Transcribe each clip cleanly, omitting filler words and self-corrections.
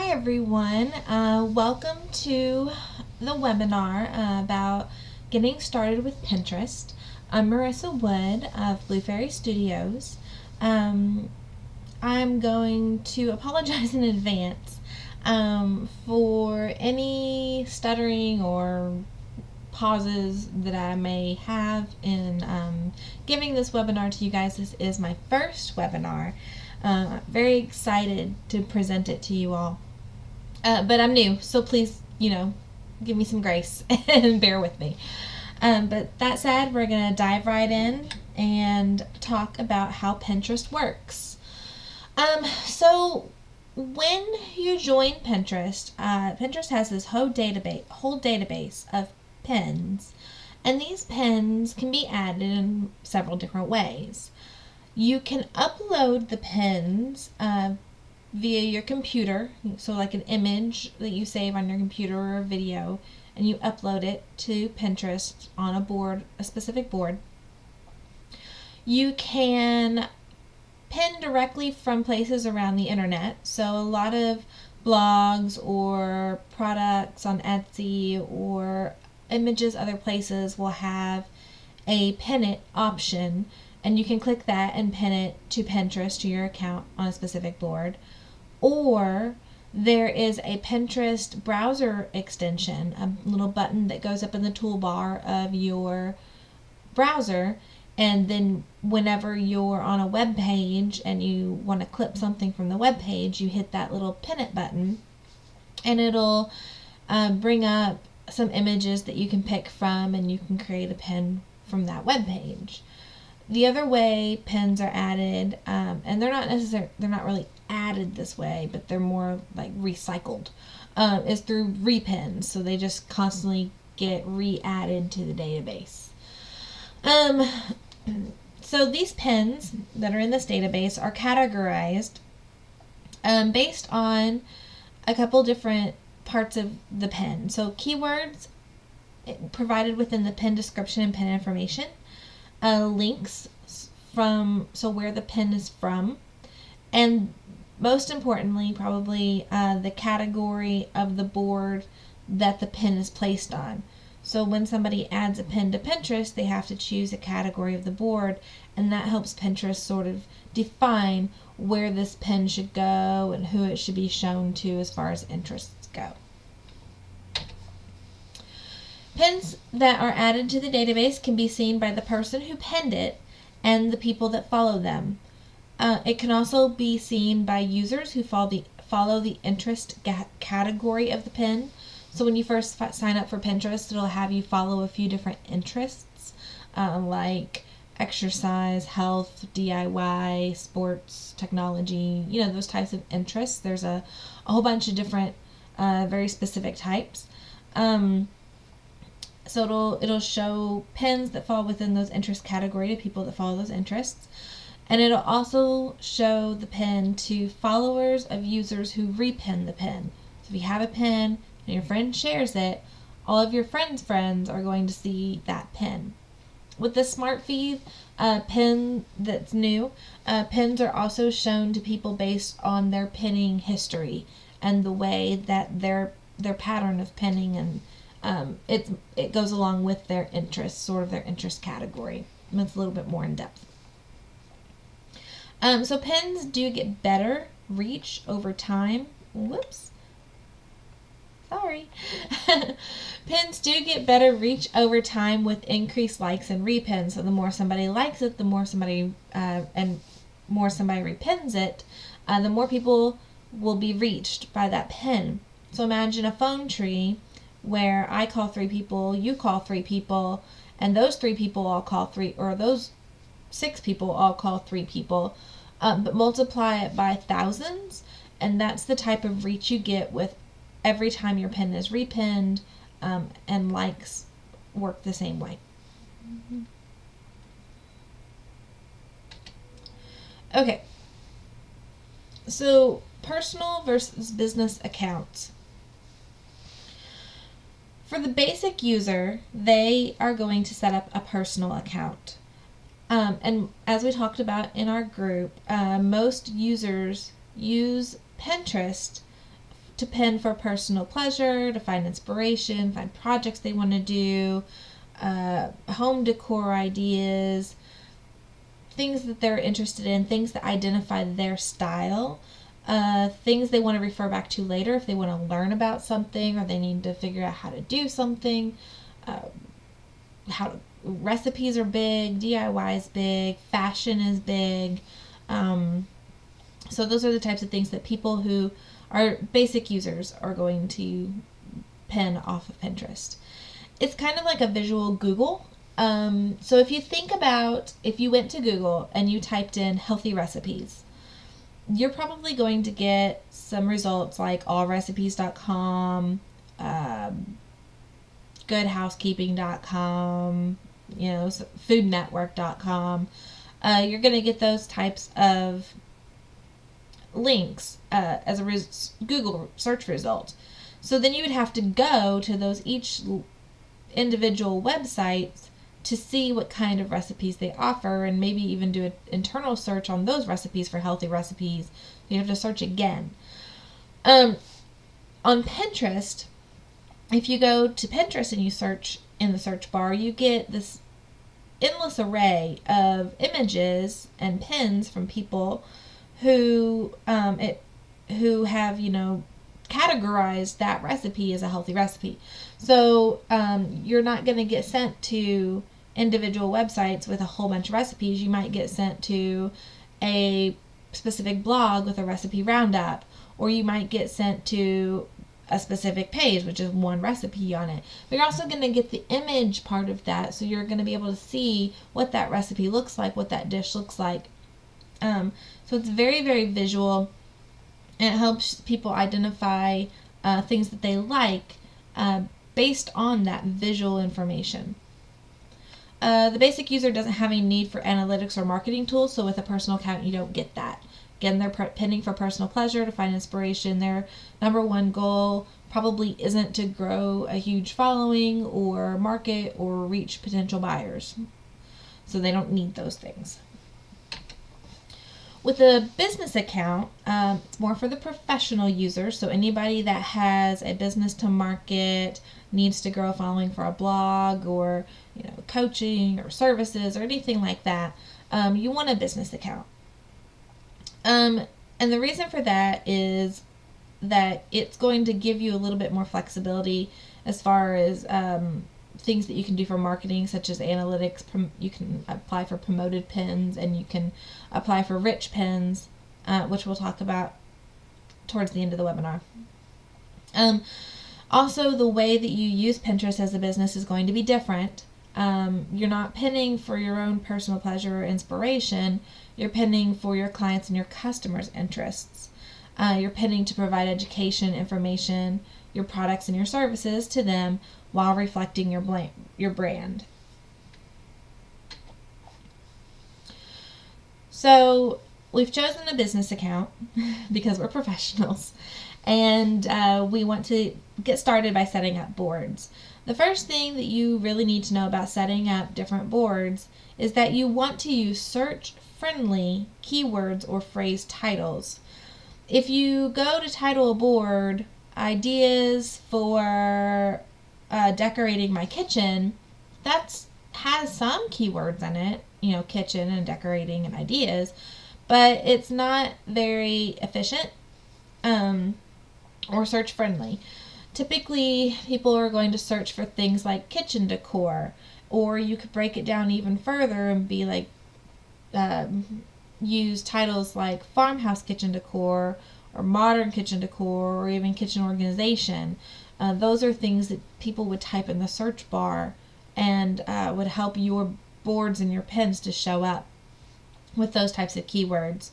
Hi everyone, welcome to the webinar about getting started with Pinterest. I'm Marissa Wood of Blue Fairy Studios. I'm going to apologize in advance for any stuttering or pauses that I may have in giving this webinar to you guys. This is my first webinar. Very excited to present it to you all. But I'm new, so please, give me some grace and bear with me. But that said, we're going to dive right in and talk about how Pinterest works. So when you join Pinterest, Pinterest has this whole database of pins, and these pins can be added in several different ways. You can upload the pins via your computer, so like an image that you save on your computer or a video, and you upload it to Pinterest on a board, a specific board. You can pin directly from places around the internet, so a lot of blogs or products on Etsy or images other places will have a pin it option, and you can click that and pin it to Pinterest, to your account on a specific board. Or there is a Pinterest browser extension, a little button that goes up in the toolbar of your browser, and then whenever you're on a web page and you want to clip something from the web page, you hit that little pin it button, and it'll bring up some images that you can pick from, and you can create a pin from that web page. The other way pins are added, and they're not really added this way, but they're more like recycled, is through repins. So they just constantly get re-added to the database. So these pins that are in this database are categorized based on a couple different parts of the pin. So keywords provided within the pin description and pin information, links so where the pin is from, and most importantly, probably the category of the board that the pin is placed on. So when somebody adds a pin to Pinterest, they have to choose a category of the board, and that helps Pinterest sort of define where this pin should go and who it should be shown to as far as interests go. Pins that are added to the database can be seen by the person who pinned it and the people that follow them. It can also be seen by users who follow the interest category of the pin. So when you first sign up for Pinterest, it'll have you follow a few different interests, like exercise, health, DIY, sports, technology, those types of interests. There's a whole bunch of different, very specific types. So it'll show pins that fall within those interest category to people that follow those interests. And it'll also show the pin to followers of users who repin the pin. So if you have a pin and your friend shares it, all of your friends' are going to see that pin. With the Smart Feed pin that's new, pins are also shown to people based on their pinning history and the way that their pattern of pinning, and it goes along with their interests, sort of their interest category. And it's a little bit more in depth. So pins do get better reach over time. Whoops. Sorry. Pins do get better reach over time with increased likes and repins. So the more somebody likes it, the more somebody repins it, the more people will be reached by that pin. So imagine a phone tree where I call 3 people, you call 3 people, and those 3 people all call 3, or those 6 people all call 3 people, but multiply it by thousands, and that's the type of reach you get with every time your pin is repinned, and likes work the same way. Okay, so personal versus business accounts. For the basic user, they are going to set up a personal account. And as we talked about in our group, most users use Pinterest to pin for personal pleasure, to find inspiration, find projects they want to do, home decor ideas, things that they're interested in, things that identify their style, things they want to refer back to later if they want to learn about something or they need to figure out how to do something. Recipes are big, DIY is big, fashion is big. So those are the types of things that people who are basic users are going to pin off of Pinterest. It's kind of like a visual Google. So if you think about if you went to Google and you typed in healthy recipes, you're probably going to get some results like allrecipes.com, goodhousekeeping.com, foodnetwork.com. You're going to get those types of links as a Google search result. So then you would have to go to those each individual websites to see what kind of recipes they offer and maybe even do an internal search on those recipes for healthy recipes. You have to search again. On Pinterest, if you go to Pinterest and you search in the search bar, you get this endless array of images and pins from people who have, categorized that recipe as a healthy recipe. So you're not going to get sent to individual websites with a whole bunch of recipes. You might get sent to a specific blog with a recipe roundup, or you might get sent to a specific page which is one recipe on it. But you're also going to get the image part of that, so you're going to be able to see what that recipe looks like, what that dish looks like. So it's very, very visual. And it helps people identify things that they like based on that visual information. The basic user doesn't have any need for analytics or marketing tools, so with a personal account you don't get that. Again, they're pinning for personal pleasure, to find inspiration. Their number one goal probably isn't to grow a huge following or market or reach potential buyers. So they don't need those things. With a business account, it's more for the professional user. So anybody that has a business to market, needs to grow a following for a blog or coaching or services or anything like that, you want a business account. And the reason for that is that it's going to give you a little bit more flexibility as far as things that you can do for marketing, such as analytics. You can apply for promoted pins, and you can apply for rich pins, which we'll talk about towards the end of the webinar. Also, the way that you use Pinterest as a business is going to be different. You're not pinning for your own personal pleasure or inspiration. You're pinning for your clients and your customers' interests. You're pinning to provide education, information, your products and your services to them while reflecting your brand. So we've chosen a business account because we're professionals, and we want to get started by setting up boards. The first thing that you really need to know about setting up different boards is that you want to use search-friendly keywords or phrase titles. If you go to title a board, ideas for decorating my kitchen, that has some keywords in it, kitchen and decorating and ideas, but it's not very efficient or search friendly. Typically, people are going to search for things like kitchen decor, or you could break it down even further and be like, use titles like farmhouse kitchen decor or modern kitchen decor or even kitchen organization. Those are things that people would type in the search bar and would help your boards and your pins to show up with those types of keywords.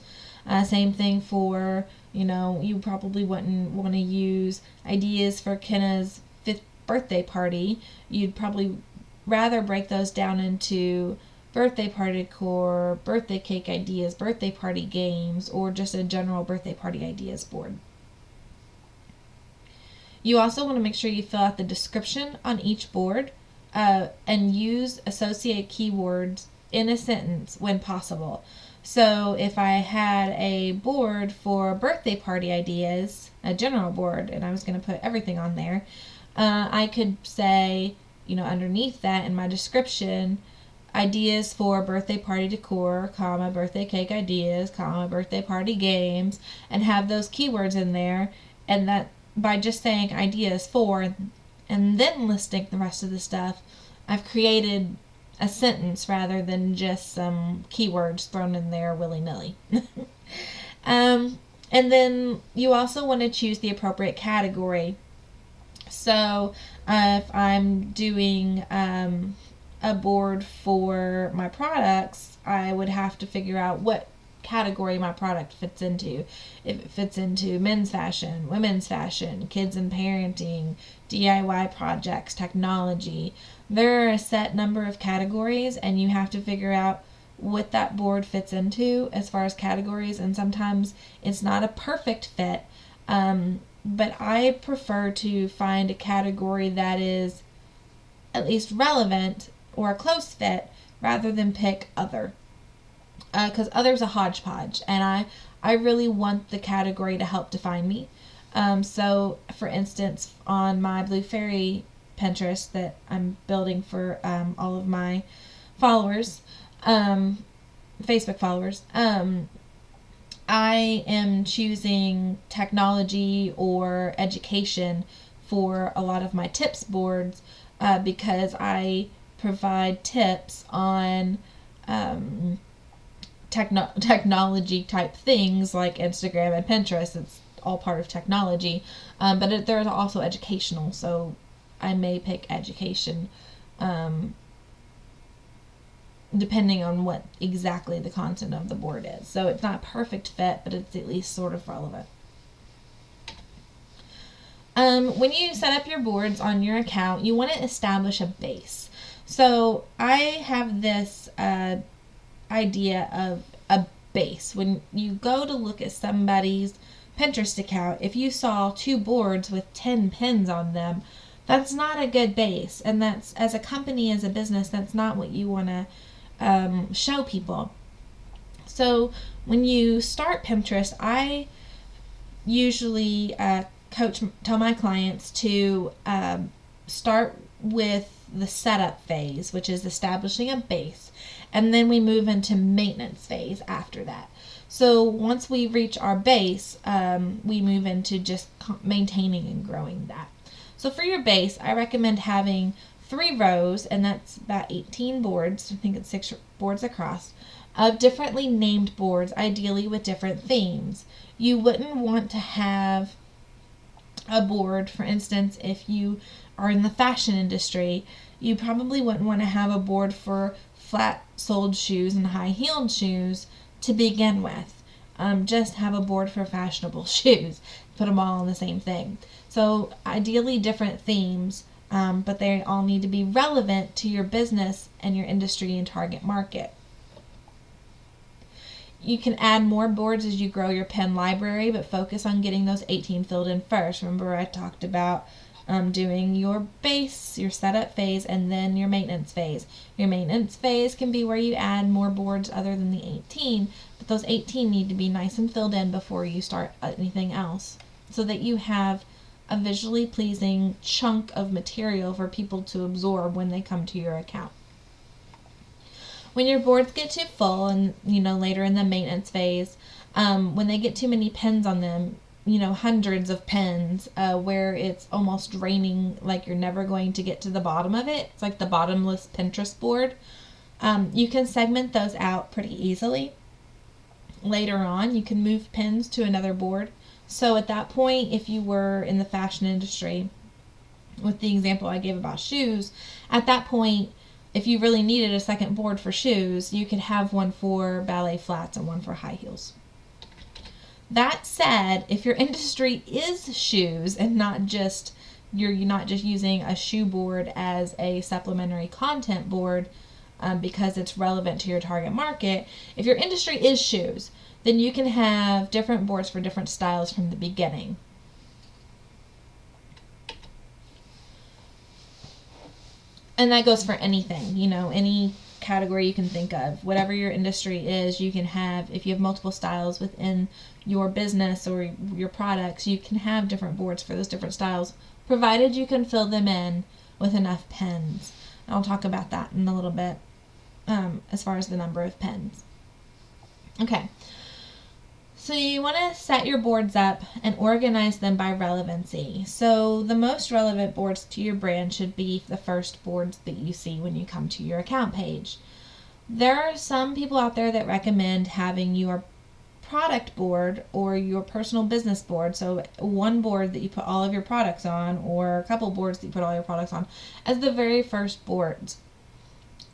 Same thing for, you probably wouldn't want to use ideas for Kenna's 5th birthday party. You'd probably rather break those down into birthday party decor, birthday cake ideas, birthday party games, or just a general birthday party ideas board. You also want to make sure you fill out the description on each board and use associated keywords in a sentence when possible. So if I had a board for birthday party ideas, a general board, and I was going to put everything on there, I could say, underneath that in my description, ideas for birthday party decor, comma, birthday cake ideas, comma, birthday party games, and have those keywords in there. And that by just saying ideas for and then listing the rest of the stuff, I've created a sentence rather than just some keywords thrown in there willy-nilly. And then you also want to choose the appropriate category. So if I'm doing a board for my products, I would have to figure out what category my product fits into. If it fits into men's fashion, women's fashion, kids and parenting, DIY projects, technology. There are a set number of categories, and you have to figure out what that board fits into as far as categories, and sometimes it's not a perfect fit, but I prefer to find a category that is at least relevant or a close fit rather than pick other, because other's a hodgepodge, and I really want the category to help define me. So for instance, on my Blue Fairy Pinterest that I'm building for all of my followers, Facebook followers, I am choosing technology or education for a lot of my tips boards, because I provide tips on technology type things like Instagram and Pinterest. It's all part of technology, but there's also educational, so I may pick education depending on what exactly the content of the board is. So it's not a perfect fit, but it's at least sort of relevant. When you set up your boards on your account, you want to establish a base. So I have this idea of a base. When you go to look at somebody's Pinterest account, if you saw 2 boards with 10 pins on them, that's not a good base. And that's, as a company, as a business, that's not what you want to show people. So when you start Pinterest, I usually tell my clients to start with the setup phase, which is establishing a base, and then we move into maintenance phase after that. So once we reach our base, we move into just maintaining and growing that. So for your base, I recommend having 3 rows, and that's about 18 boards, I think it's 6 boards across, of differently named boards, ideally with different themes. You wouldn't want to have a board, for instance, if you are in the fashion industry, you probably wouldn't want to have a board for flat-soled shoes and high-heeled shoes to begin with. Just have a board for fashionable shoes. Put them all on the same thing. So ideally different themes, but they all need to be relevant to your business and your industry and target market. You can add more boards as you grow your pin library, but focus on getting those 18 filled in first. Remember, I talked about doing your base, your setup phase, and then your maintenance phase. Your maintenance phase can be where you add more boards other than the 18, but those 18 need to be nice and filled in before you start anything else, so that you have a visually pleasing chunk of material for people to absorb when they come to your account. When your boards get too full, and later in the maintenance phase, when they get too many pins on them, hundreds of pins, where it's almost draining, like you're never going to get to the bottom of it. It's like the bottomless Pinterest board. You can segment those out pretty easily. Later on, you can move pins to another board. So at that point, if you were in the fashion industry, with the example I gave about shoes, at that point, if you really needed a second board for shoes, you could have one for ballet flats and one for high heels. That said, if your industry is shoes and you're not just using a shoe board as a supplementary content board because it's relevant to your target market, if your industry is shoes, then you can have different boards for different styles from the beginning. And that goes for anything, any category you can think of. Whatever your industry is, you can have, if you have multiple styles within your business or your products, you can have different boards for those different styles, provided you can fill them in with enough pens. I'll talk about that in a little bit, as far as the number of pens. Okay. So you want to set your boards up and organize them by relevancy. So the most relevant boards to your brand should be the first boards that you see when you come to your account page. There are some people out there that recommend having your product board or your personal business board, so one board that you put all of your products on, or a couple boards that you put all your products on, as the very first boards.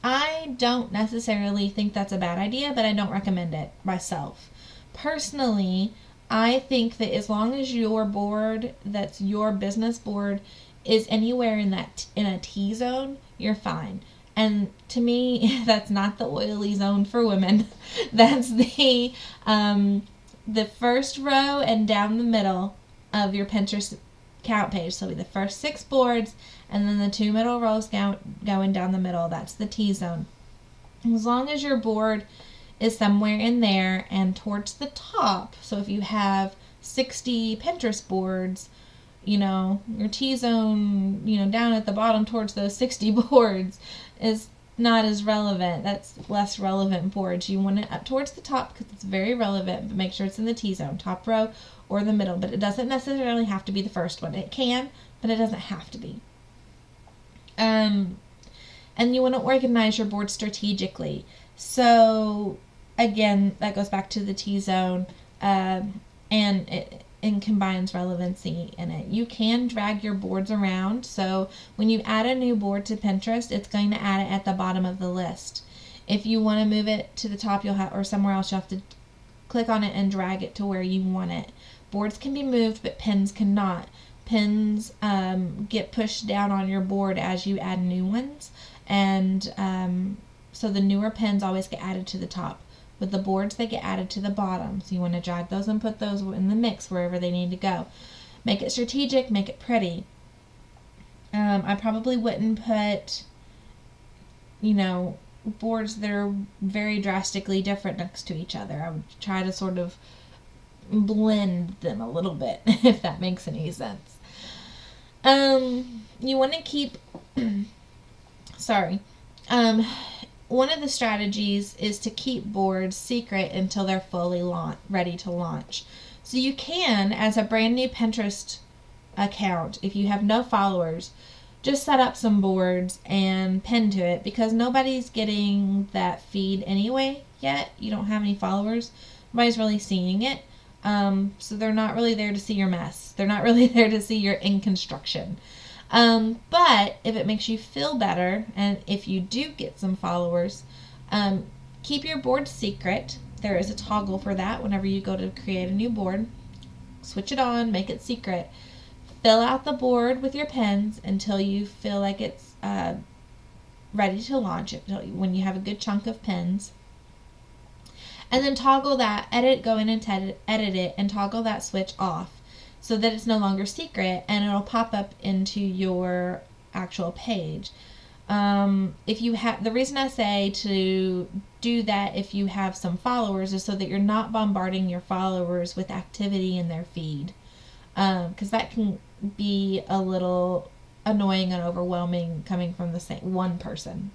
I don't necessarily think that's a bad idea, but I don't recommend it myself. Personally, I think that as long as your board, that's your business board, is anywhere in a T zone, you're fine. And to me, that's not the oily zone for women. That's the first row and down the middle of your Pinterest account page. So it'll be the first 6 boards, and then the 2 middle rows going down the middle. That's the T zone. As long as your board is somewhere in there and towards the top, so if you have 60 Pinterest boards, your T-zone, down at the bottom towards those 60 boards is not as relevant. That's less relevant boards. You want it up towards the top because it's very relevant, but make sure it's in the T-zone, top row or the middle. But it doesn't necessarily have to be the first one. It can, but it doesn't have to be. And you want to organize your board strategically. So again, that goes back to the T-zone, and it combines relevancy in it. You can drag your boards around. So when you add a new board to Pinterest, it's going to add it at the bottom of the list. If you want to move it to the top, or somewhere else, you'll have to click on it and drag it to where you want it. Boards can be moved, but pins cannot. Pins get pushed down on your board as you add new ones, and so the newer pins always get added to the top. With the boards, they get added to the bottom. So you want to drag those and put those in the mix wherever they need to go. Make it strategic, make it pretty. I probably wouldn't put, boards that are very drastically different next to each other. I would try to sort of blend them a little bit, if that makes any sense. You want to keep, one of the strategies is to keep boards secret until they're fully ready to launch. So you can, as a brand new Pinterest account, if you have no followers, just set up some boards and pin to it, because nobody's getting that feed anyway yet. You don't have any followers. Nobody's really seeing it. So they're not really there to see your mess. They're not really there to see your in construction. But if it makes you feel better, and if you do get some followers, keep your board secret. There is a toggle for that whenever you go to create a new board. Switch it on, make it secret. Fill out the board with your pins until you feel like it's ready to launch it, when you have a good chunk of pins. And then toggle that, go in and edit it, and toggle that switch off, so that it's no longer secret, and it'll pop up into your actual page. If you have, the reason I say to do that if you have some followers is so that you're not bombarding your followers with activity in their feed, because that can be a little annoying and overwhelming coming from the same one person.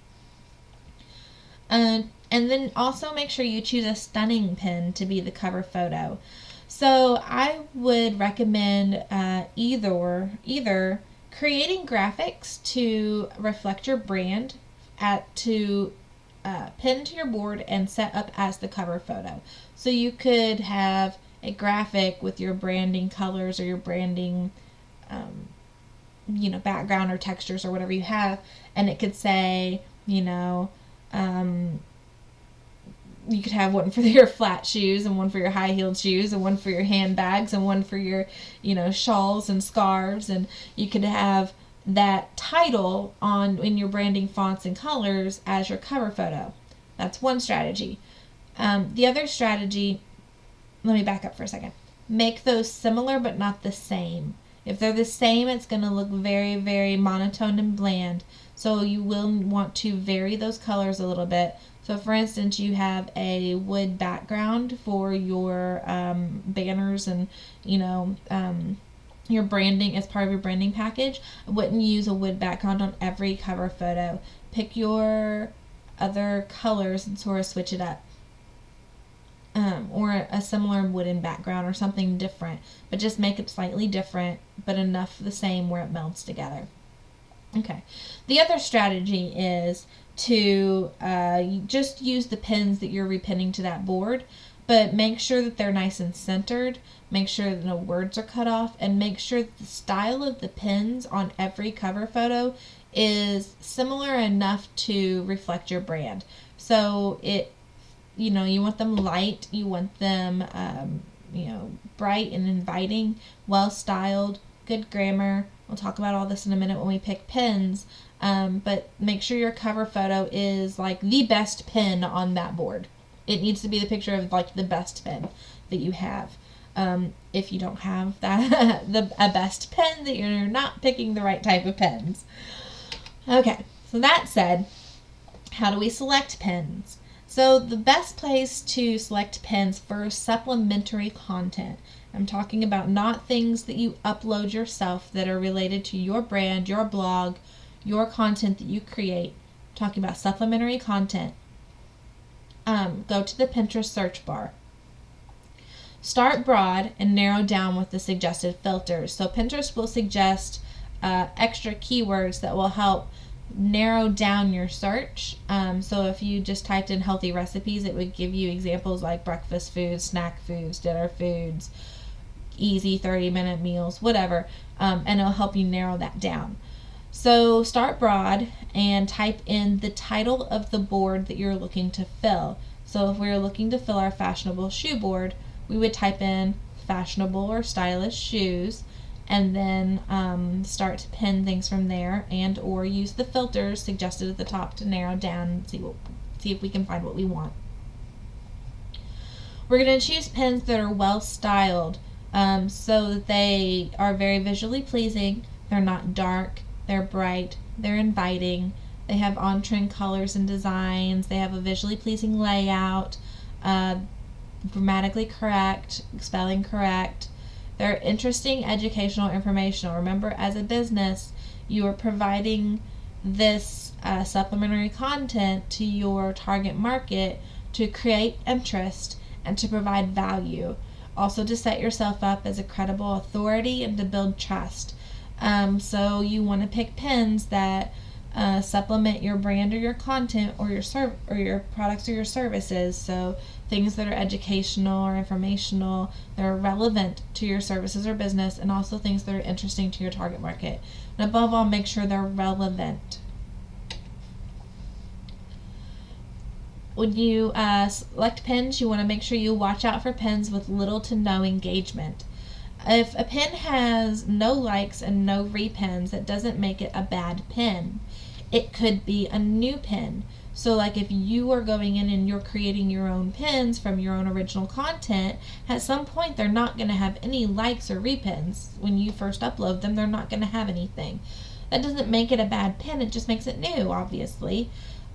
And then also make sure you choose a stunning pin to be the cover photo. So I would recommend either creating graphics to reflect your brand to pin to your board and set up as the cover photo. So you could have a graphic with your branding colors or your branding background or textures or whatever you have, and it could say, you could have one for your flat shoes, and one for your high-heeled shoes, and one for your handbags, and one for your, shawls and scarves. And you could have that title in your branding fonts and colors as your cover photo. That's one strategy. The other strategy, let me back up for a second. Make those similar but not the same. If they're the same, it's going to look very, very monotone and bland. So you will want to vary those colors a little bit. So for instance, you have a wood background for your banners and, your branding as part of your branding package. I wouldn't use a wood background on every cover photo. Pick your other colors and sort of switch it up. Or a similar wooden background or something different, but just make it slightly different, but enough the same where it melds together. Okay. The other strategy is to just use the pins that you're repinning to that board, but make sure that they're nice and centered, make sure that no words are cut off, and make sure that the style of the pins on every cover photo is similar enough to reflect your brand. So you want them light, you want them, bright and inviting, well styled, good grammar. We'll talk about all this in a minute when we pick pins, but make sure your cover photo is like the best pin on that board. It needs to be the picture of like the best pin that you have. If you don't have that, a best pen, that you're not picking the right type of pens. Okay, so that said, how do we select pens? So the best place to select pins for supplementary content. I'm talking about not things that you upload yourself that are related to your brand, your blog, your content that you create. I'm talking about supplementary content. Go to the Pinterest search bar. Start broad and narrow down with the suggested filters. So Pinterest will suggest extra keywords that will help narrow down your search. So if you just typed in healthy recipes, it would give you examples like breakfast foods, snack foods, dinner foods, easy 30-minute meals, whatever, and it'll help you narrow that down. So start broad and type in the title of the board that you're looking to fill. So if we're looking to fill our fashionable shoe board, we would type in fashionable or stylish shoes, and then start to pin things from there, and or use the filters suggested at the top to narrow down and see if we can find what we want. We're going to choose pins that are well styled, so that they are very visually pleasing. They're not dark, they're bright, they're inviting, they have on-trend colors and designs, they have a visually pleasing layout, grammatically correct, spelling correct. They're interesting, educational, informational. Remember, as a business, you are providing this supplementary content to your target market to create interest and to provide value. Also to set yourself up as a credible authority and to build trust. So you want to pick pins that supplement your brand or your content or your products or your services. So things that are educational or informational, that are relevant to your services or business, and also things that are interesting to your target market. And above all, make sure they're relevant. When you select pins, you want to make sure you watch out for pins with little to no engagement. If a pin has no likes and no repins, that doesn't make it a bad pin. It could be a new pin. So like if you are going in and you're creating your own pins from your own original content, at some point they're not going to have any likes or repins. When you first upload them, they're not going to have anything. That doesn't make it a bad pin, it just makes it new, obviously.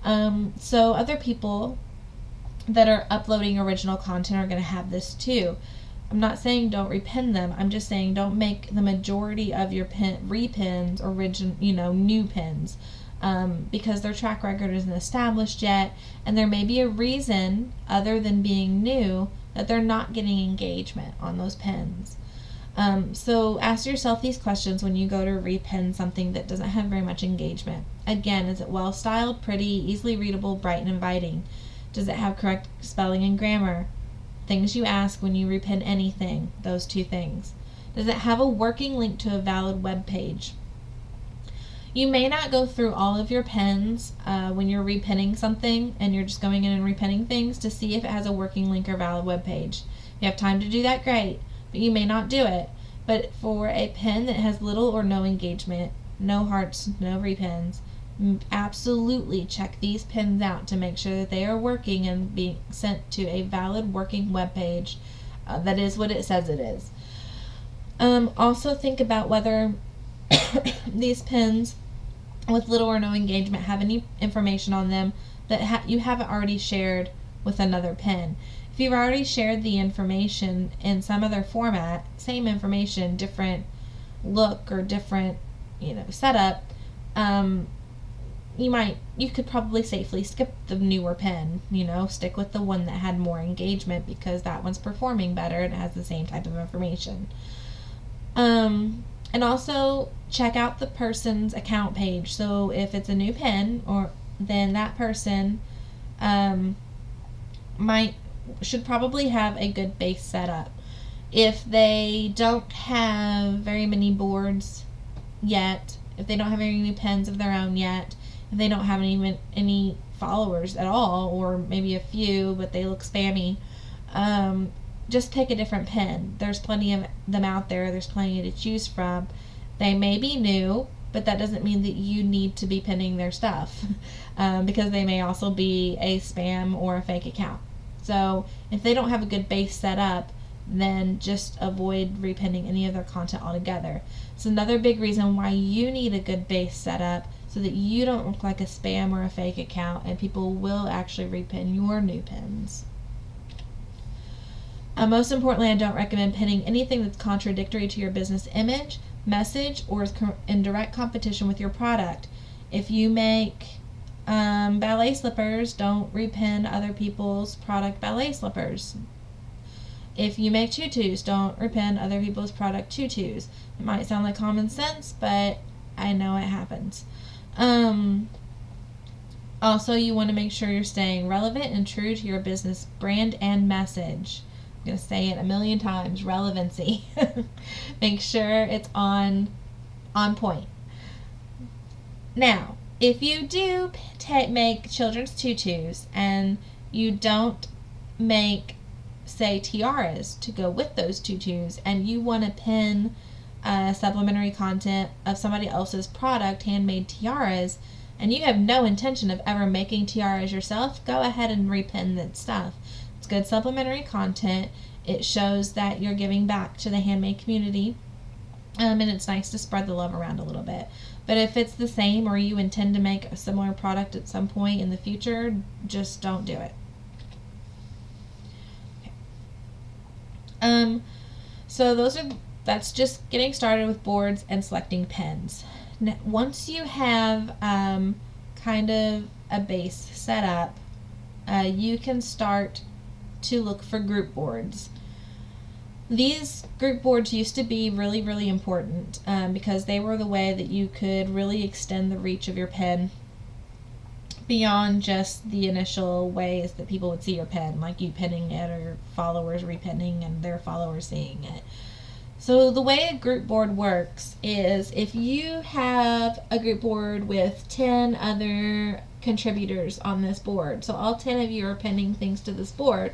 So other people that are uploading original content are going to have this too. I'm not saying don't repin them. I'm just saying don't make the majority of your repins new pins, because their track record isn't established yet, and there may be a reason other than being new that they're not getting engagement on those pins. So ask yourself these questions when you go to repin something that doesn't have very much engagement. Again, is it well styled, pretty, easily readable, bright, and inviting? Does it have correct spelling and grammar? Things you ask when you repin anything, those two things. Does it have a working link to a valid web page? You may not go through all of your pins when you're repinning something and you're just going in and repinning things to see if it has a working link or valid web page. If you have time to do that, great, but you may not do it. But for a pin that has little or no engagement, no hearts, no repins, absolutely check these pins out to make sure that they are working and being sent to a valid working web page that is what it says it is. Also think about whether these pins with little or no engagement have any information on them that you haven't already shared with another pin. If you've already shared the information in some other format, same information, different look or different, setup, you could probably safely skip the newer pin, stick with the one that had more engagement because that one's performing better and has the same type of information. And also check out the person's account page. So if it's a new pin, then that person should probably have a good base setup. If they don't have very many boards yet, if they don't have very many pins of their own yet, if they don't have any followers at all, or maybe a few but they look spammy, just pick a different pin. There's plenty of them out there. There's plenty to choose from. They may be new, but that doesn't mean that you need to be pinning their stuff because they may also be a spam or a fake account. So if they don't have a good base set up, then just avoid repinning any of their content altogether. It's another big reason why you need a good base set up so that you don't look like a spam or a fake account and people will actually repin your new pins. Most importantly, I don't recommend pinning anything that's contradictory to your business image, message, or is in direct competition with your product. If you make ballet slippers, don't repin other people's product ballet slippers. If you make tutus, don't repin other people's product tutus. It might sound like common sense, but I know it happens. Also, you want to make sure you're staying relevant and true to your business brand and message. I'm going to say it a million times, relevancy. Make sure it's on point. Now, if you do make children's tutus and you don't make, say, tiaras to go with those tutus, and you want to pin supplementary content of somebody else's product, handmade tiaras, and you have no intention of ever making tiaras yourself, go ahead and repin that stuff. It's good supplementary content. It shows that you're giving back to the handmade community, and it's nice to spread the love around a little bit. But if it's the same or you intend to make a similar product at some point in the future, just don't do it. Okay. So that's just getting started with boards and selecting pins. Now, once you have kind of a base set up, you can start to look for group boards. These group boards used to be really, really important because they were the way that you could really extend the reach of your pin beyond just the initial ways that people would see your pin, like you pinning it or your followers repinning and their followers seeing it. So the way a group board works is if you have a group board with 10 other contributors on this board, so all 10 of you are pinning things to this board,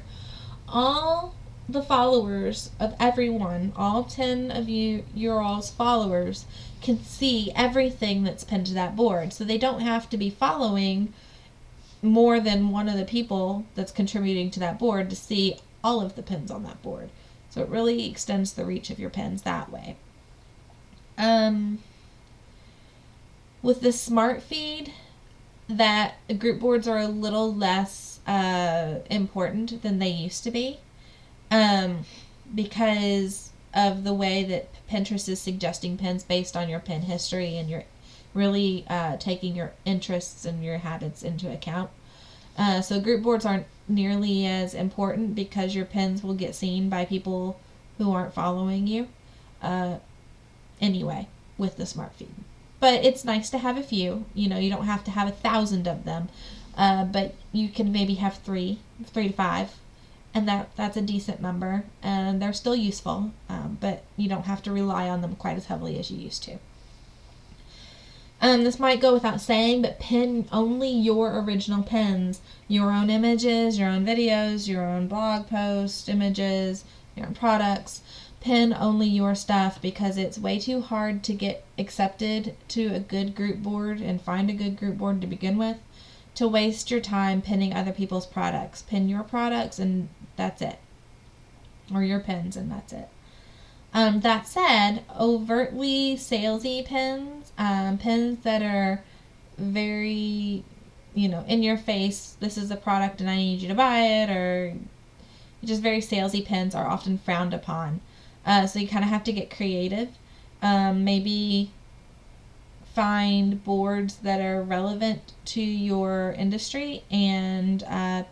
all the followers of everyone, all 10 of your all's followers, can see everything that's pinned to that board. So they don't have to be following more than one of the people that's contributing to that board to see all of the pins on that board. So it really extends the reach of your pins that way. With the smart feed, that group boards are a little less important than they used to be. Because of the way that Pinterest is suggesting pins based on your pin history, and you're really taking your interests and your habits into account. So group boards aren't nearly as important because your pins will get seen by people who aren't following you anyway with the smart feed. But it's nice to have a few. You don't have to have 1,000 of them, but you can maybe have 3 to 5. And that's a decent number, and they're still useful, but you don't have to rely on them quite as heavily as you used to. This might go without saying, but pin only your original pins, your own images, your own videos, your own blog posts, images, your own products. Pin only your stuff because it's way too hard to get accepted to a good group board and find a good group board to begin with, to waste your time pinning other people's products. Pin your products and that's it. Or your pins and that's it. That said, overtly salesy pins, pins that are very, in your face, this is a product and I need you to buy it, or just very salesy pins are often frowned upon. So you kind of have to get creative. Maybe find boards that are relevant to your industry and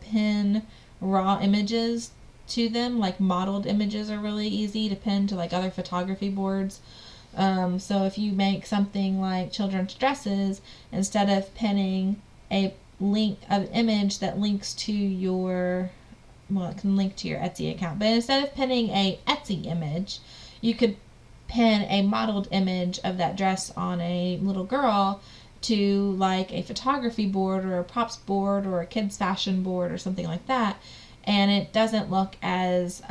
pin raw images to them. Like modeled images are really easy to pin to like other photography boards. So if you make something like children's dresses, instead of pinning a link of image that links to your, well, it can link to your Etsy account, but instead of pinning a Etsy image, you could pin a modeled image of that dress on a little girl to like a photography board or a props board or a kids fashion board or something like that, and it doesn't look as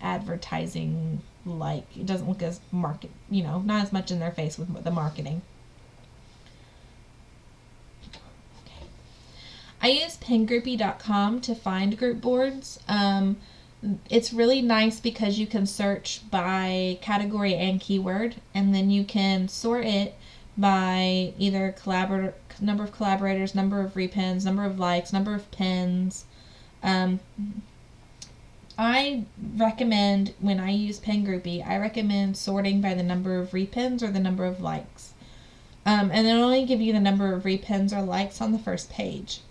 advertising, like it doesn't look as market, not as much in their face with the marketing. I use pingroupie.com to find group boards. It's really nice because you can search by category and keyword, and then you can sort it by either number of collaborators, number of repins, number of likes, number of pins. I recommend, when I use PinGroupie, I recommend sorting by the number of repins or the number of likes. And it'll only give you the number of repins or likes on the first page.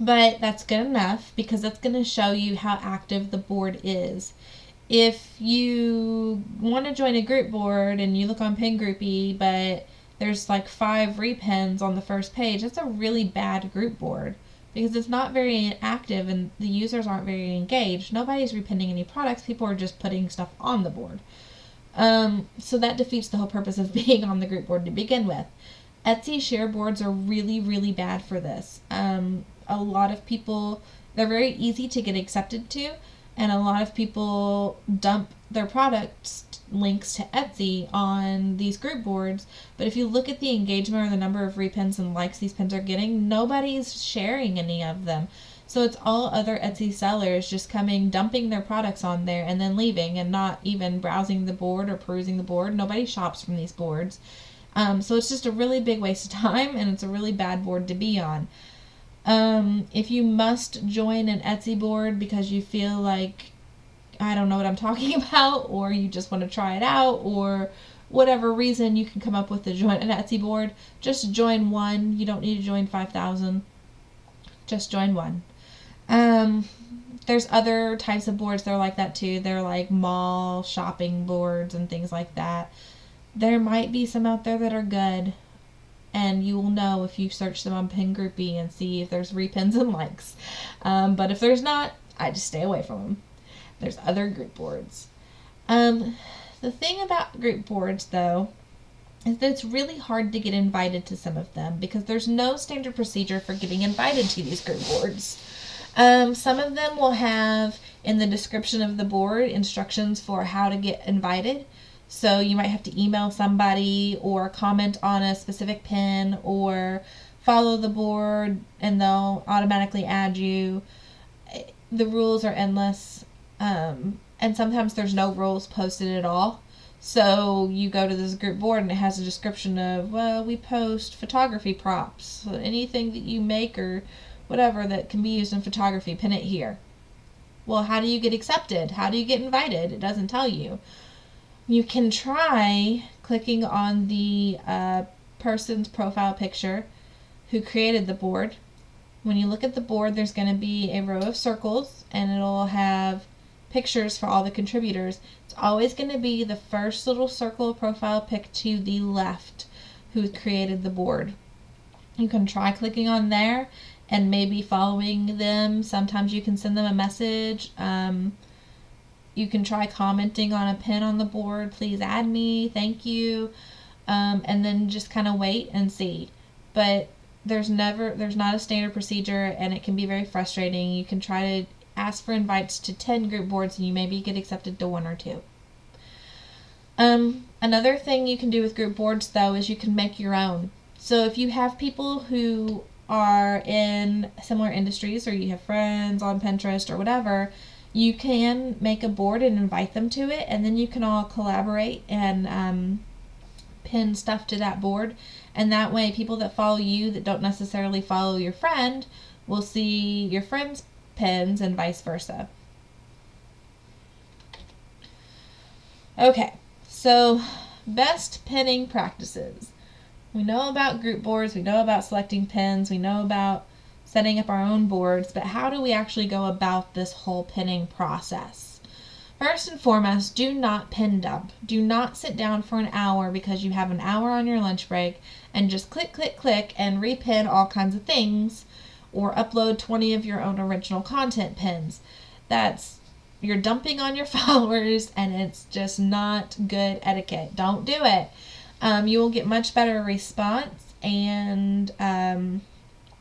But that's good enough because that's going to show you how active the board is. If you want to join a group board and you look on PinGroupie, but there's like 5 repins on the first page, that's a really bad group board because it's not very active and the users aren't very engaged. Nobody's repinning any products. People are just putting stuff on the board. So that defeats the whole purpose of being on the group board to begin with. Etsy share boards are really, really bad for this. A lot of people, they're very easy to get accepted to, and a lot of people dump their products links to Etsy on these group boards. But if you look at the engagement or the number of repins and likes these pins are getting, nobody's sharing any of them. So it's all other Etsy sellers just coming, dumping their products on there and then leaving and not even browsing the board or perusing the board. Nobody shops from these boards. So it's just a really big waste of time, and it's a really bad board to be on. If you must join an Etsy board because you feel like, I don't know what I'm talking about, or you just want to try it out, or whatever reason you can come up with to join an Etsy board, just join one. You don't need to join 5,000. Just join one. There's other types of boards that are like that too. They're like mall shopping boards and things like that. There might be some out there that are good, and you will know if you search them on PinGroupie and see if there's repins and likes. But if there's not, I just stay away from them. There's other group boards. The thing about group boards, though, is that it's really hard to get invited to some of them because there's no standard procedure for getting invited to these group boards. Some of them will have in the description of the board instructions for how to get invited. So you might have to email somebody or comment on a specific pin or follow the board and they'll automatically add you. The rules are endless, and sometimes there's no rules posted at all. So you go to this group board and it has a description of, well, we post photography props. So anything that you make or whatever that can be used in photography, pin it here. Well, how do you get accepted? How do you get invited? It doesn't tell you. You can try clicking on the person's profile picture who created the board. When you look at the board, there's going to be a row of circles and it'll have pictures for all the contributors. It's always going to be the first little circle profile pic to the left who created the board. You can try clicking on there and maybe following them. Sometimes you can send them a message. You can try commenting on a pin on the board, please add me, thank you, and then just kind of wait and see. But there's not a standard procedure, and it can be very frustrating. You can try to ask for invites to 10 group boards, and you maybe get accepted to 1 or 2. Another thing you can do with group boards, though, is you can make your own. So if you have people who are in similar industries or you have friends on Pinterest or whatever, you can make a board and invite them to it, and then you can all collaborate and pin stuff to that board. And that way, people that follow you that don't necessarily follow your friend will see your friend's pins and vice versa. Okay, so best pinning practices. We know about group boards, we know about selecting pins, we know about setting up our own boards, but how do we actually go about this whole pinning process? First and foremost, do not pin dump. Do not sit down for an hour because you have an hour on your lunch break and just click, click, click and repin all kinds of things or upload 20 of your own original content pins. You're dumping on your followers and it's just not good etiquette. Don't do it. You will get much better response and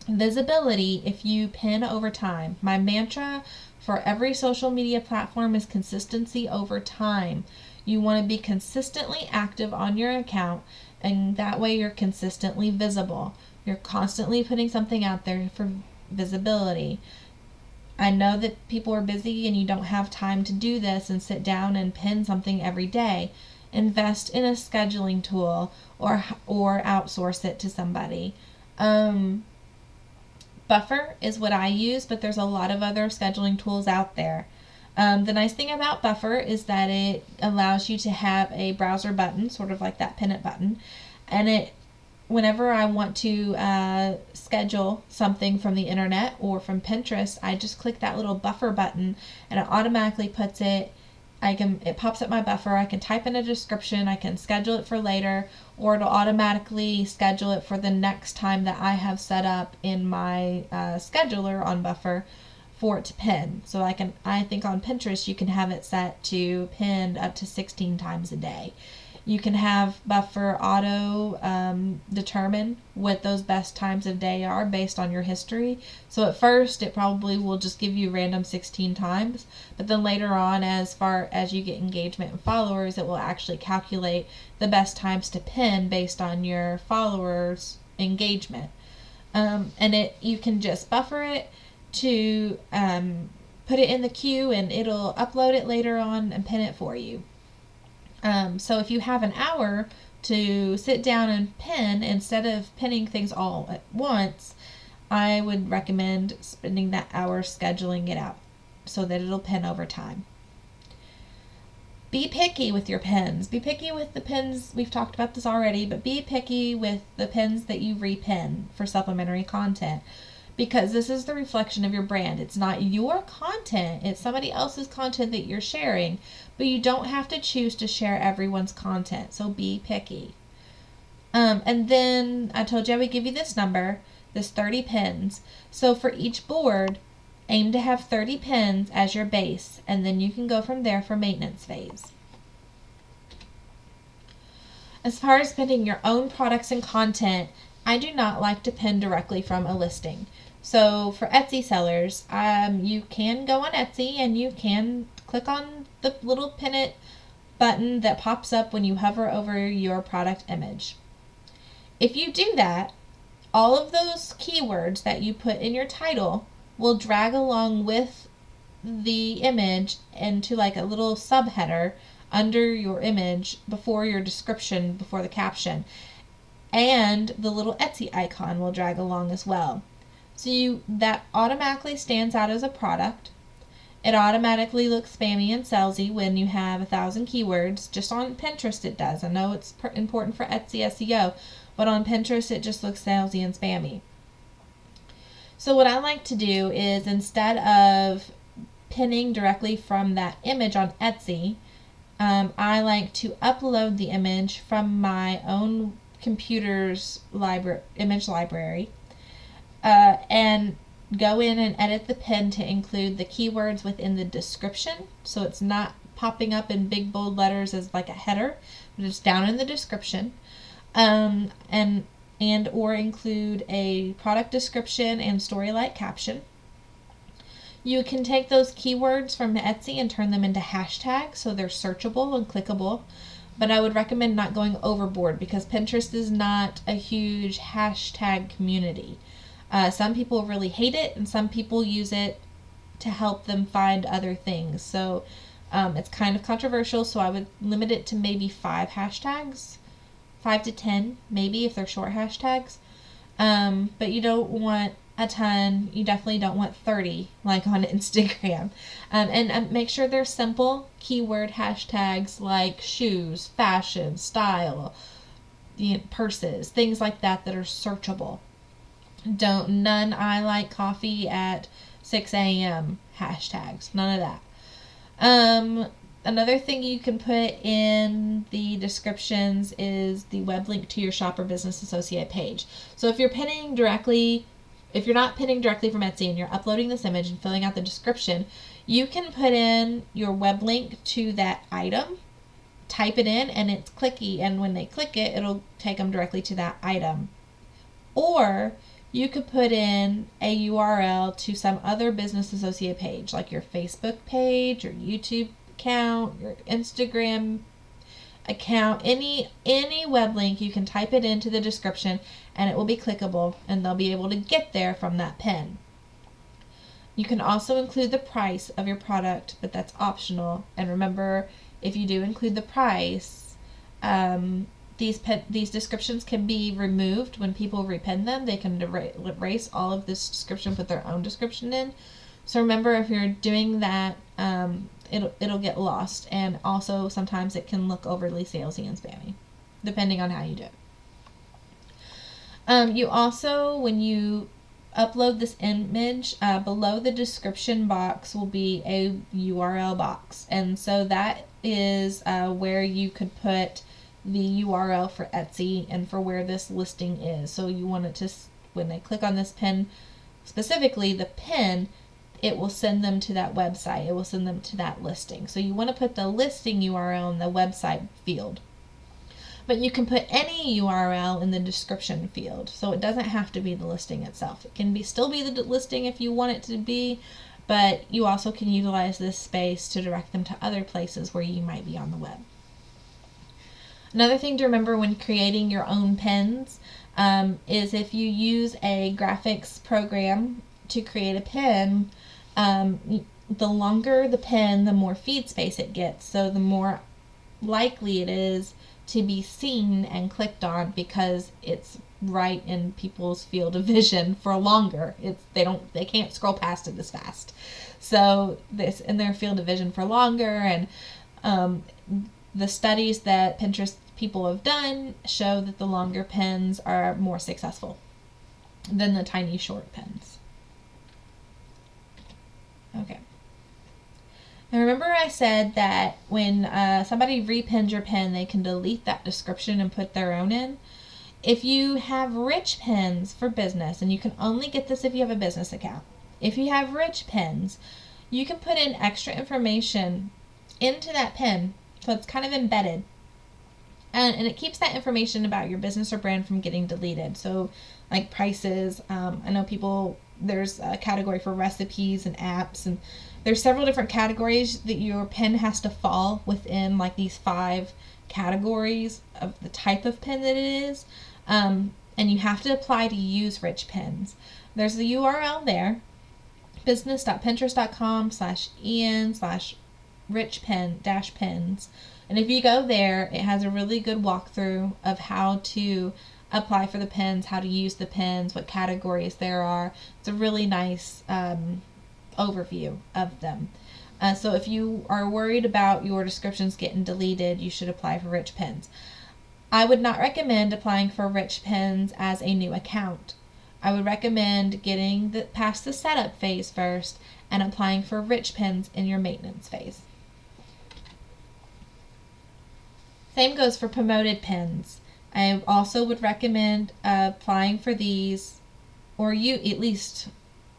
visibility if you pin over time. My mantra for every social media platform is consistency over time. You want to be consistently active on your account, and that way you're consistently visible. You're constantly putting something out there for visibility. I know that people are busy and you don't have time to do this and sit down and pin something every day. Invest in a scheduling tool or outsource it to somebody. Buffer is what I use, but there's a lot of other scheduling tools out there. The nice thing about Buffer is that it allows you to have a browser button, sort of like that pin it button, and whenever I want to schedule something from the internet or from Pinterest, I just click that little Buffer button and it automatically puts it. It pops up my Buffer. I can type in a description. I can schedule it for later, or it'll automatically schedule it for the next time that I have set up in my scheduler on Buffer for it to pin. So I think on Pinterest you can have it set to pin up to 16 times a day. You can have Buffer auto determine what those best times of day are based on your history. So at first it probably will just give you random 16 times, but then later on, as far as you get engagement and followers, it will actually calculate the best times to pin based on your followers' engagement. You can just buffer it to put it in the queue, and it'll upload it later on and pin it for you. So if you have an hour to sit down and pin instead of pinning things all at once, I would recommend spending that hour scheduling it out so that it'll pin over time. Be picky with your pins. Be picky with the pins. We've talked about this already, but be picky with the pins that you repin for supplementary content, because this is the reflection of your brand. It's not your content, it's somebody else's content that you're sharing, but you don't have to choose to share everyone's content, so be picky. And then I told you I would give you this number, this 30 pins. So for each board, aim to have 30 pins as your base, and then you can go from there for maintenance phase. As far as pinning your own products and content, I do not like to pin directly from a listing. So for Etsy sellers, you can go on Etsy and you can click on the little pin it button that pops up when you hover over your product image. If you do that, all of those keywords that you put in your title will drag along with the image into like a little subheader under your image before your description, before the caption. And the little Etsy icon will drag along as well. So that automatically stands out as a product. It automatically looks spammy and salesy when you have 1,000 keywords. Just on Pinterest it does. I know it's important for Etsy SEO, but on Pinterest it just looks salesy and spammy. So what I like to do is, instead of pinning directly from that image on Etsy, I like to upload the image from my own computer's image library, and go in and edit the pin to include the keywords within the description, so it's not popping up in big bold letters as like a header, but it's down in the description, and or include a product description and story-like caption. You can take those keywords from Etsy and turn them into hashtags so they're searchable and clickable, but I would recommend not going overboard because Pinterest is not a huge hashtag community. Some people really hate it, and some people use it to help them find other things. So it's kind of controversial, so I would limit it to maybe 5 hashtags, 5 to 10, maybe if they're short hashtags. But you don't want a ton. You definitely don't want 30 like on Instagram. And make sure they're simple keyword hashtags like shoes, fashion, style, purses, things like that that are searchable. None I like coffee at 6 a.m. hashtags. None of that. Another thing you can put in the descriptions is the web link to your shop or business associate page. So if you're not pinning directly from Etsy and you're uploading this image and filling out the description, you can put in your web link to that item, type it in, and it's clicky, and when they click it, it'll take them directly to that item. Or you could put in a URL to some other business associate page, like your Facebook page, your YouTube account, your Instagram account, any web link. You can type it into the description and it will be clickable, and they'll be able to get there from that pin. You can also include the price of your product, but that's optional. And remember, if you do include the price, these descriptions can be removed when people repin them. They can erase all of this description, put their own description in. So remember, if you're doing that, it'll get lost, and also sometimes it can look overly salesy and spammy, depending on how you do it. You also, when you upload this image, below the description box will be a URL box, and so that is where you could put the URL for Etsy and for where this listing is. So you want it to, when they click on this pin, specifically the pin, it will send them to that website. It will send them to that listing. So you want to put the listing URL in the website field. But you can put any URL in the description field. So it doesn't have to be the listing itself. It can still be the listing if you want it to be, but you also can utilize this space to direct them to other places where you might be on the web. Another thing to remember when creating your own pins is if you use a graphics program to create a pin, the longer the pin, the more feed space it gets. So the more likely it is to be seen and clicked on because it's right in people's field of vision for longer. They can't scroll past it as fast. So this in their field of vision for longer, and the studies that Pinterest people have done show that the longer pins are more successful than the tiny short pins. Okay. Now remember I said that when somebody repins your pin, they can delete that description and put their own in. If you have rich pins for business, and you can only get this if you have a business account, if you have rich pins, you can put in extra information into that pin, so it's kind of embedded. And it keeps that information about your business or brand from getting deleted. So like prices, I know there's a category for recipes and apps, and there's several different categories that your pin has to fall within, like these 5 categories of the type of pin that it is. And you have to apply to use rich pins. There's the URL there, business.pinterest.com/en/richpin-pins. And if you go there, it has a really good walkthrough of how to apply for the pins, how to use the pins, what categories there are. It's a really nice overview of them. So if you are worried about your descriptions getting deleted, you should apply for rich pins. I would not recommend applying for rich pins as a new account. I would recommend getting past the setup phase first and applying for rich pins in your maintenance phase. Same goes for promoted pins. I also would recommend applying for these, or at least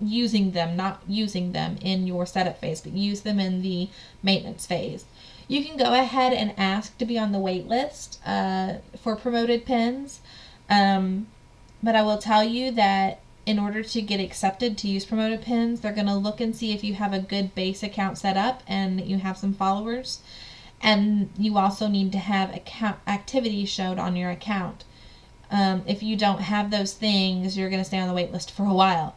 using them, not using them in your setup phase, but use them in the maintenance phase. You can go ahead and ask to be on the wait list for promoted pins, but I will tell you that in order to get accepted to use promoted pins, they're going to look and see if you have a good base account set up and that you have some followers. And you also need to have account activity showed on your account. If you don't have those things, you're going to stay on the wait list for a while.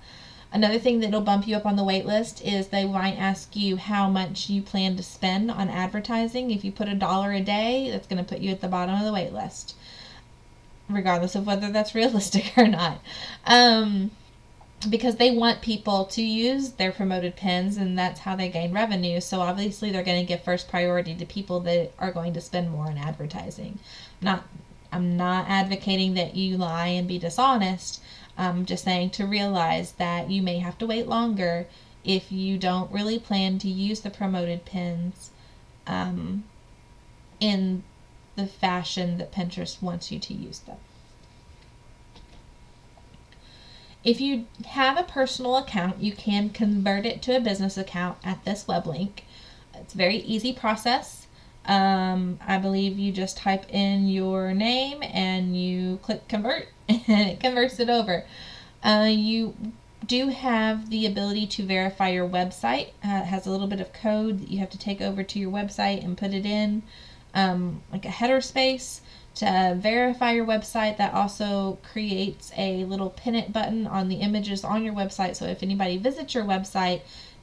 Another thing that'll bump you up on the wait list is they might ask you how much you plan to spend on advertising. If you put $1 a day, that's going to put you at the bottom of the wait list, regardless of whether that's realistic or not. Because they want people to use their promoted pins, and that's how they gain revenue. So obviously they're going to give first priority to people that are going to spend more on advertising. I'm not advocating that you lie and be dishonest. I'm just saying to realize that you may have to wait longer if you don't really plan to use the promoted pins in the fashion that Pinterest wants you to use them. If you have a personal account, you can convert it to a business account at this web link. It's a very easy process. I believe you just type in your name and you click convert and it converts it over. You do have the ability to verify your website. It has a little bit of code that you have to take over to your website and put it in, like a header space to verify your website. That also creates a little pin it button on the images on your website, so if anybody visits your website,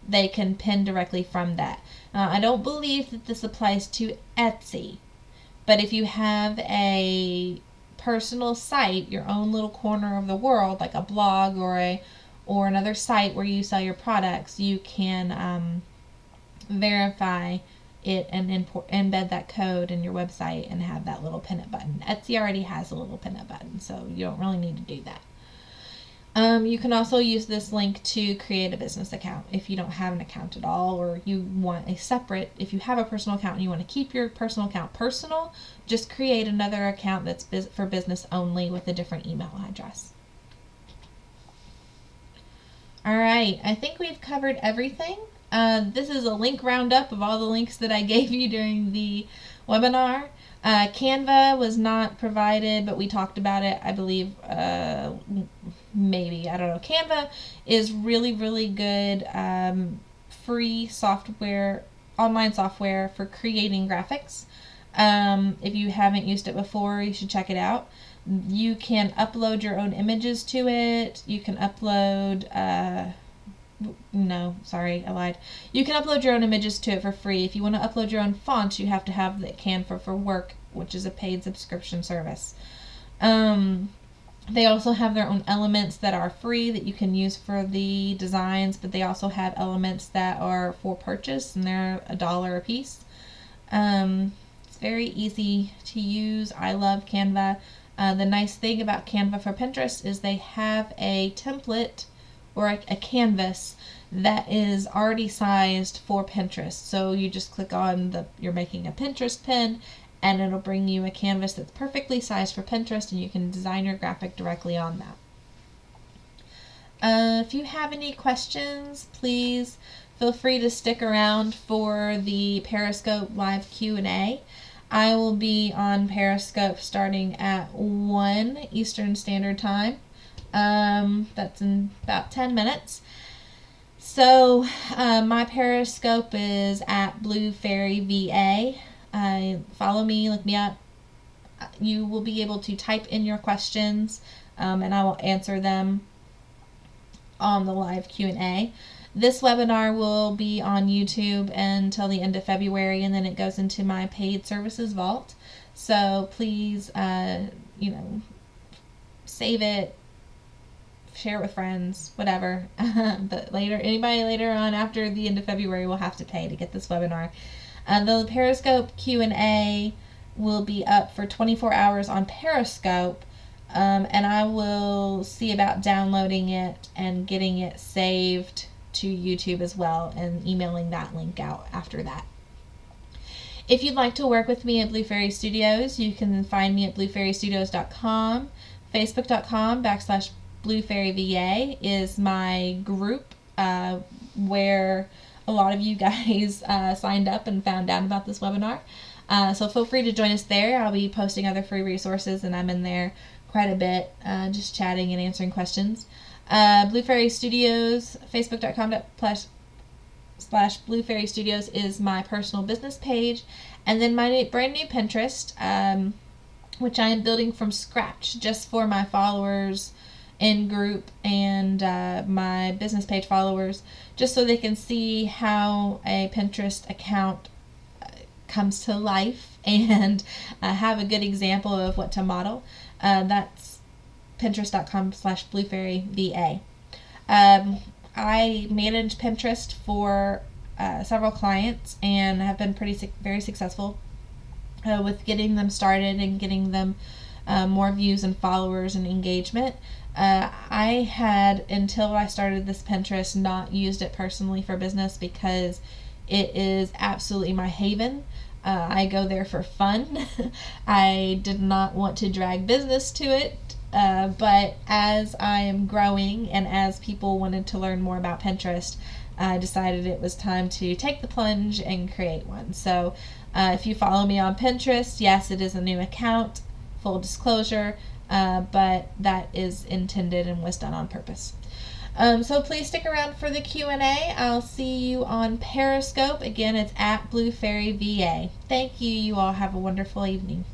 they can pin directly from that. I don't believe that this applies to Etsy, but if you have a personal site, your own little corner of the world, like a blog or another site where you sell your products, you can verify it and embed that code in your website and have that little pin it button. Etsy already has a little pin it button, so you don't really need to do that. You can also use this link to create a business account if you don't have an account at all, or you want a separate, if you have a personal account and you want to keep your personal account personal, just create another account that's for business only with a different email address. Alright, I think we've covered everything. This is a link roundup of all the links that I gave you during the webinar. Canva was not provided, but we talked about it, I believe, maybe, I don't know. Canva is really, really good free software, online software for creating graphics. If you haven't used it before, you should check it out. You can upload your own images to it. You can upload, no, sorry, I lied. You can upload your own images to it for free. If you want to upload your own fonts, you have to have the Canva for Work, which is a paid subscription service. They also have their own elements that are free that you can use for the designs, but they also have elements that are for purchase, and they're $1 a piece. It's very easy to use. I love Canva. The nice thing about Canva for Pinterest is they have a template or a canvas that is already sized for Pinterest. So you just click on you're making a Pinterest pin, and it'll bring you a canvas that's perfectly sized for Pinterest, and you can design your graphic directly on that. If you have any questions, please feel free to stick around for the Periscope live Q&A. I will be on Periscope starting at 1 Eastern Standard Time. That's in about 10 minutes. So my Periscope is at Blue Fairy VA. Follow me, look me up. You will be able to type in your questions, and I will answer them on the live Q&A. This webinar will be on YouTube until the end of February, and then it goes into my paid services vault. So please, save it, share it with friends, whatever. But anybody later on after the end of February will have to pay to get this webinar. The Periscope Q&A will be up for 24 hours on Periscope, and I will see about downloading it and getting it saved to YouTube as well, and emailing that link out after that. If you'd like to work with me at Blue Fairy Studios, you can find me at bluefairystudios.com. Facebook.com/BlueFairyVA is my group where a lot of you guys signed up and found out about this webinar. So feel free to join us there. I'll be posting other free resources, and I'm in there quite a bit, just chatting and answering questions. Blue Fairy Studios, Facebook.com/Blue Fairy Studios is my personal business page. And then my brand new Pinterest, which I am building from scratch just for my followers in group and my business page followers, just so they can see how a Pinterest account comes to life and have a good example of what to model. That's pinterest.com/bluefairyva. I manage Pinterest for several clients and have been very successful with getting them started and getting them more views and followers and engagement. I had, until I started this Pinterest, not used it personally for business because it is absolutely my haven. I go there for fun. I did not want to drag business to it. But as I am growing and as people wanted to learn more about Pinterest, I decided it was time to take the plunge and create one. So if you follow me on Pinterest, yes, it is a new account, full disclosure, but that is intended and was done on purpose. So please stick around for the Q&A. I'll see you on Periscope. Again, it's @BlueFairyVA. Thank you. You all have a wonderful evening.